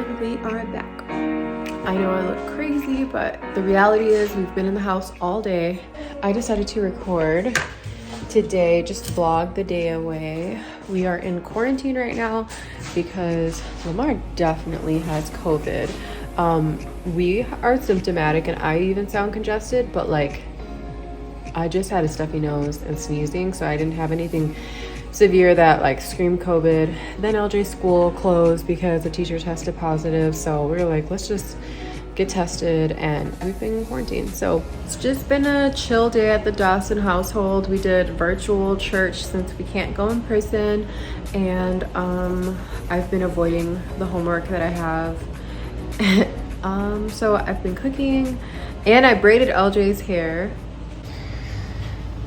and we are back. I know I look crazy, but the reality is we've been in the house all day. I decided to record today, just vlog the day away. We are in quarantine right now because Lamar definitely has COVID. We are symptomatic and I even sound congested, but like I just had a stuffy nose and sneezing, so I didn't have anything severe that like screamed COVID. Then LJ's school closed because the teacher tested positive, so we were like, let's just get tested, and we've been in quarantine. So it's just been a chill day at the Dawson household. We did virtual church since we can't go in person, and I've been avoiding the homework that I have. So I've been cooking, and I braided LJ's hair.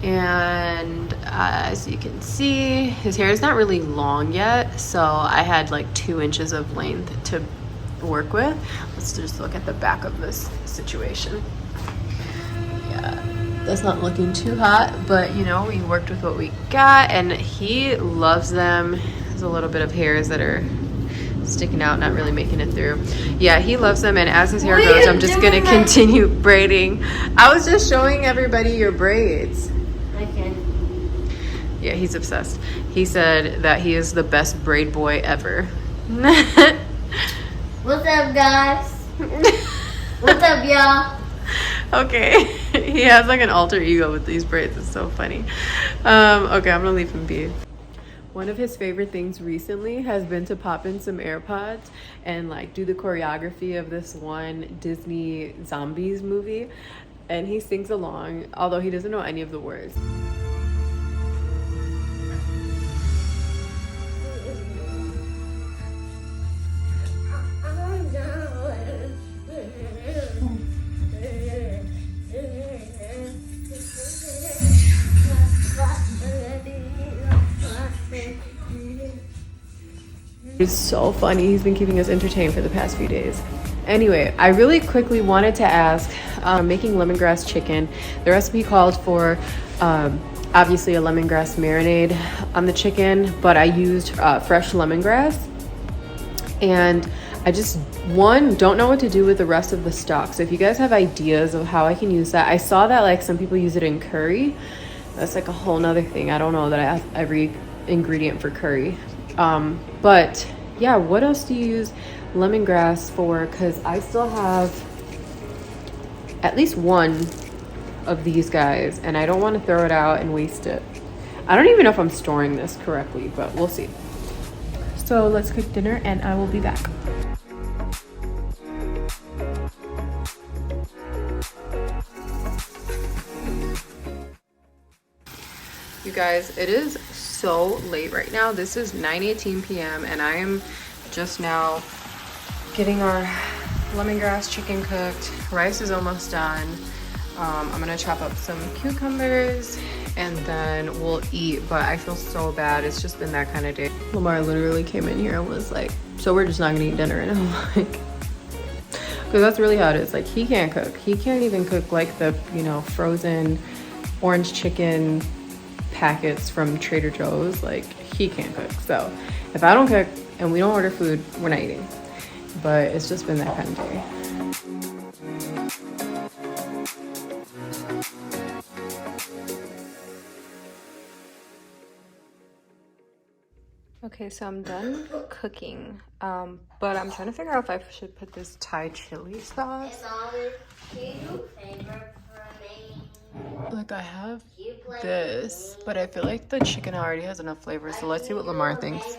And as you can see, his hair is not really long yet, so I had like 2 inches of length to work with. Let's just look at the back of this situation. Yeah, that's not looking too hot, but you know, we worked with what we got, and he loves them. There's a little bit of hairs that are sticking out, not really making it through. Yeah, he loves them, and as his hair goes, I'm just gonna continue braiding. I was just showing everybody your braids. Yeah, he's obsessed. He said that he is the best braid boy ever. What's up, guys? What's up, y'all? Okay. He has like an alter ego with these braids. It's so funny. Okay, I'm gonna leave him be. One of his favorite things recently has been to pop in some AirPods and like do the choreography of this one Disney zombies movie. And he sings along, although he doesn't know any of the words. It's so funny. He's been keeping us entertained for the past few days. Anyway, I really quickly wanted to ask, making lemongrass chicken. The recipe called for obviously a lemongrass marinade on the chicken, but I used fresh lemongrass. And I just, don't know what to do with the rest of the stock. So if you guys have ideas of how I can use that, I saw that like some people use it in curry. That's like a whole nother thing. I don't know that I have every ingredient for curry. But yeah, what else do you use lemongrass for? Because I still have at least one of these guys, and I don't want to throw it out and waste it. I don't even know if I'm storing this correctly, but we'll see. So let's cook dinner and I will be back. You guys, it is so late right now. This is 9:18 p.m. and I am just now getting our lemongrass chicken cooked. Rice is almost done. I'm gonna chop up some cucumbers and then we'll eat, but I feel so bad. It's just been that kind of day. Lamar literally came in here and was like, so we're just not gonna eat dinner. And I'm like, because that's really how it is. Like, he can't cook. He can't even cook like the, you know, frozen orange chicken packets from Trader Joe's. Like, he can't cook. So if I don't cook and we don't order food, we're not eating. But it's just been that kind of day. Okay, so I'm done cooking, but I'm trying to figure out if I should put this Thai chili sauce. Like, I have this, but I feel like the chicken already has enough flavor, so let's see what Lamar thinks.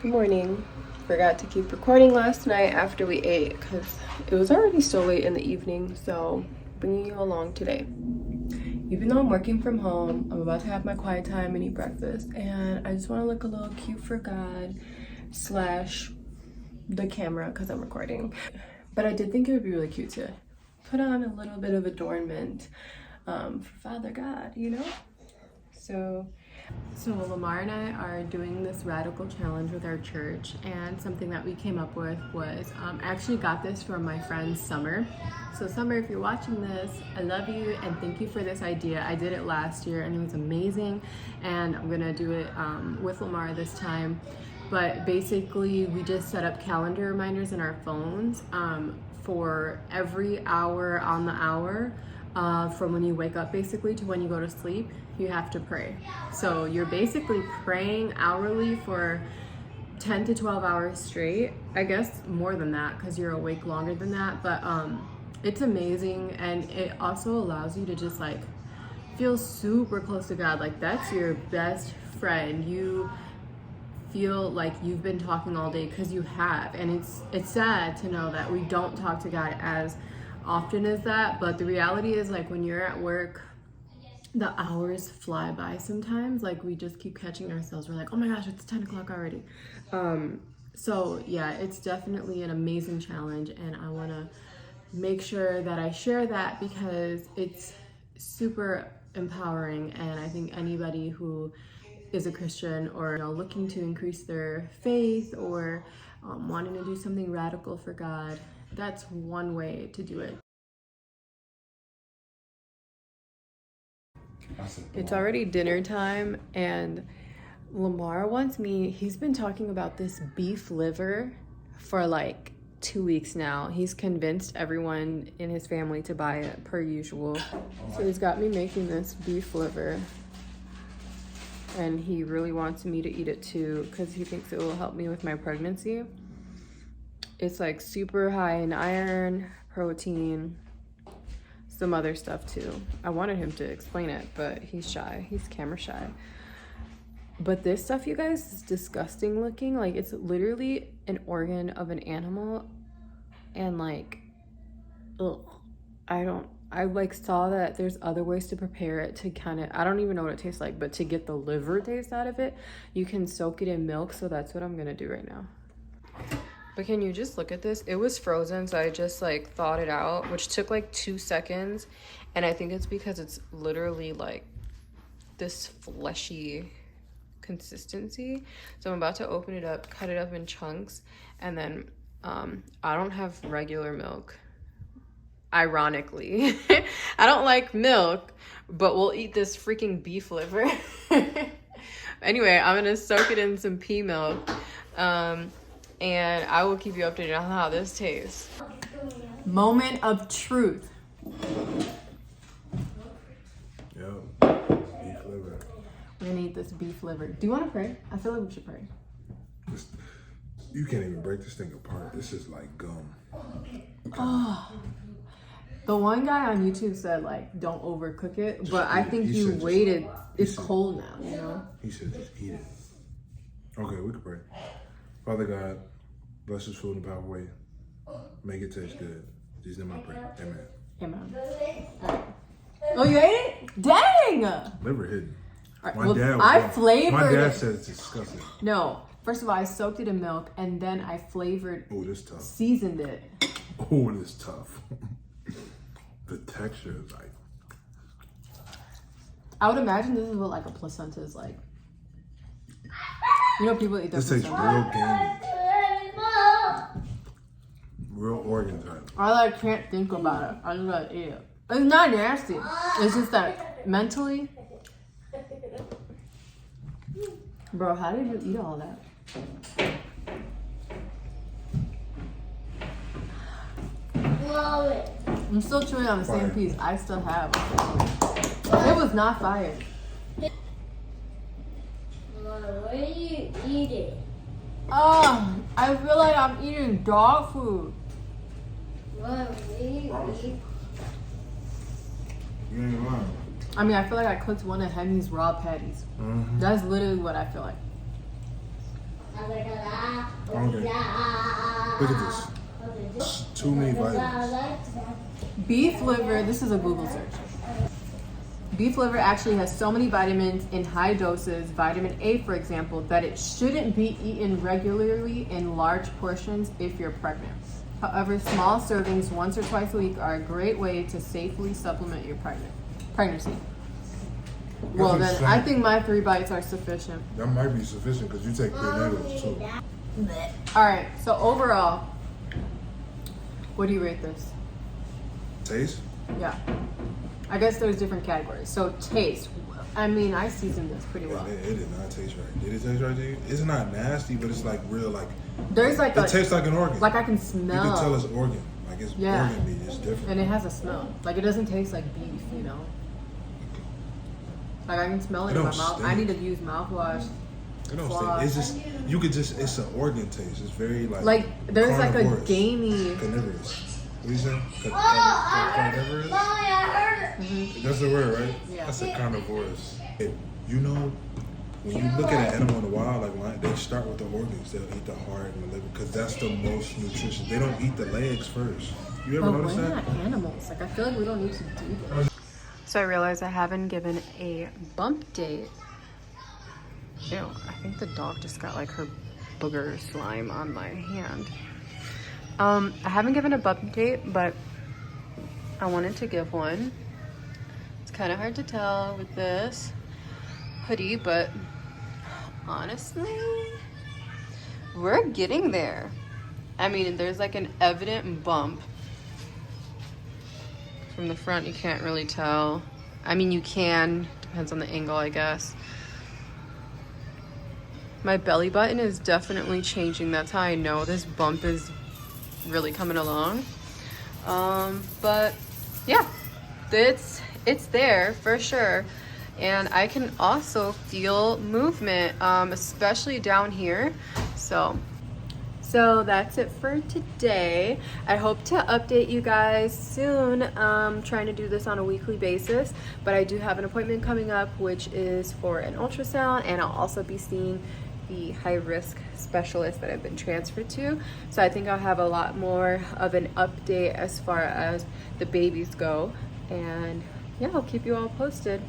Good morning. Forgot to keep recording last night after we ate because it was already so late in the evening, so bringing you along today. Even though I'm working from home, I'm about to have my quiet time and eat breakfast, and I just want to look a little cute for God / the camera because I'm recording. But I did think it would be really cute to put on a little bit of adornment for Father God, you know? So Lamar and I are doing this radical challenge with our church, and something that we came up with was, I actually got this from my friend Summer. So Summer, if you're watching this, I love you and thank you for this idea. I did it last year and it was amazing, and I'm gonna do it with Lamar this time. But basically, we just set up calendar reminders in our phones for every hour on the hour. From when you wake up basically to when you go to sleep, you have to pray. So you're basically praying hourly for 10 to 12 hours straight. I guess more than that because you're awake longer than that. But it's amazing, and it also allows you to just like feel super close to God. Like that's your best friend. You feel like you've been talking all day because you have, and it's sad to know that we don't talk to God as often as that. But the reality is, like, when you're at work, the hours fly by sometimes. Like we just keep catching ourselves. We're like, oh my gosh, it's 10 o'clock already. So yeah, it's definitely an amazing challenge, and I want to make sure that I share that because it's super empowering. And I think anybody who is a Christian, or looking to increase their faith, or wanting to do something radical for God, that's one way to do it. It's already dinner time, and Lamar wants me, he's been talking about this beef liver for like 2 weeks now. He's convinced everyone in his family to buy it per usual. So he's got me making this beef liver, and he really wants me to eat it too because he thinks it will help me with my pregnancy. It's like super high in iron, protein, some other stuff too. I wanted him to explain it, but he's shy. He's camera shy. But this stuff, you guys, is disgusting looking. Like it's literally an organ of an animal, and like, ugh, I like saw that there's other ways to prepare it to kind of, I don't even know what it tastes like, but to get the liver taste out of it, you can soak it in milk. So that's what I'm gonna do right now. But can you just look at this? It was frozen, so I just like thawed it out, which took like 2 seconds. And I think it's because it's literally like this fleshy consistency. So I'm about to open it up, cut it up in chunks, and then I don't have regular milk. Ironically, I don't like milk, but we'll eat this freaking beef liver. Anyway, I'm gonna soak it in some pea milk, and I will keep you updated on how this tastes. Moment of truth. Yo, beef liver. We're gonna eat this beef liver. Do you want to pray? I feel like we should pray. You can't even break this thing apart. This is like gum. Oh. The one guy on YouTube said, like, don't overcook it, but I think you waited. It's cold now, you know? He said just eat it. Okay, we can pray. Father God, bless this food in a powerful way. Make it taste good. In Jesus' name I pray. Amen. Amen. Right. Oh, you ate it? Dang! Liver hidden. Right, I flavored My dad it. said it's disgusting. No. First of all, I soaked it in milk, and then I flavored. Oh, this tough. Seasoned it. Oh, it is tough. The texture is like. I would imagine this is what like a placenta is like. You know, people eat their placenta. This tastes real gamey. Real organ type. I like can't think about it. I just gotta eat it. It's not nasty. It's just that mentally. Bro, how did you eat all that? I'm still chewing on the same piece. I still have. It was not fire. Where do you eat it? Oh, I feel like I'm eating dog food. Where do you eat? You ain't lying. I mean, I feel like I cooked one of Hemi's raw patties. Mm-hmm. That's literally what I feel like. Okay. Look at this. Too many vitamins. Beef liver, this is a Google search. Beef liver actually has so many vitamins in high doses, vitamin A for example, that it shouldn't be eaten regularly in large portions if you're pregnant. However, small servings once or twice a week are a great way to safely supplement your pregnancy. Well, then I think my 3 bites are sufficient. That might be sufficient because you take prenatals too. All right, so overall, what do you rate this? Taste? Yeah. I guess there's different categories. So taste, I mean, I seasoned this pretty well. It did not taste right. Did it taste right to you? It's not nasty, but it's like real, like There's like it tastes like an organ. like I can You smell. can tell it's organ. Like it's organ meat. It's different. And it has a smell. Like it doesn't taste like beef, you know. Like I can smell it in my mouth. Stink. I need to use mouthwash. It don't Floss. stink. It's just you could just. It's an organ taste. It's very Like there's like a carnivorous. gamey. Carnivorous. What you saying? Carnivorous. Mommy, I heard it. That's the word, right? Yeah. That's a carnivorous. You know, when you look at an animal in the wild, like lion, they start with the organs. They'll eat the heart and the liver because that's the most nutritious. They don't eat the legs first. You ever But notice we're that? not animals. Like I feel like we don't need to do this. So I realized I haven't given a bump date. Ew, I think the dog just got like her booger slime on my hand. I haven't given a bump date, but I wanted to give one. It's kind of hard to tell with this hoodie, but honestly, we're getting there. I mean, there's like an evident bump. From the front, you can't really tell. I mean, you can. Depends on the angle, I guess. My belly button is definitely changing. That's how I know this bump is really coming along. But yeah, it's there for sure. And I can also feel movement, especially down here. So that's it for today. I hope to update you guys soon. Trying to do this on a weekly basis, but I do have an appointment coming up, which is for an ultrasound, and I'll also be seeing the high-risk specialist that I've been transferred to. So I think I'll have a lot more of an update as far as the babies go. And yeah, I'll keep you all posted.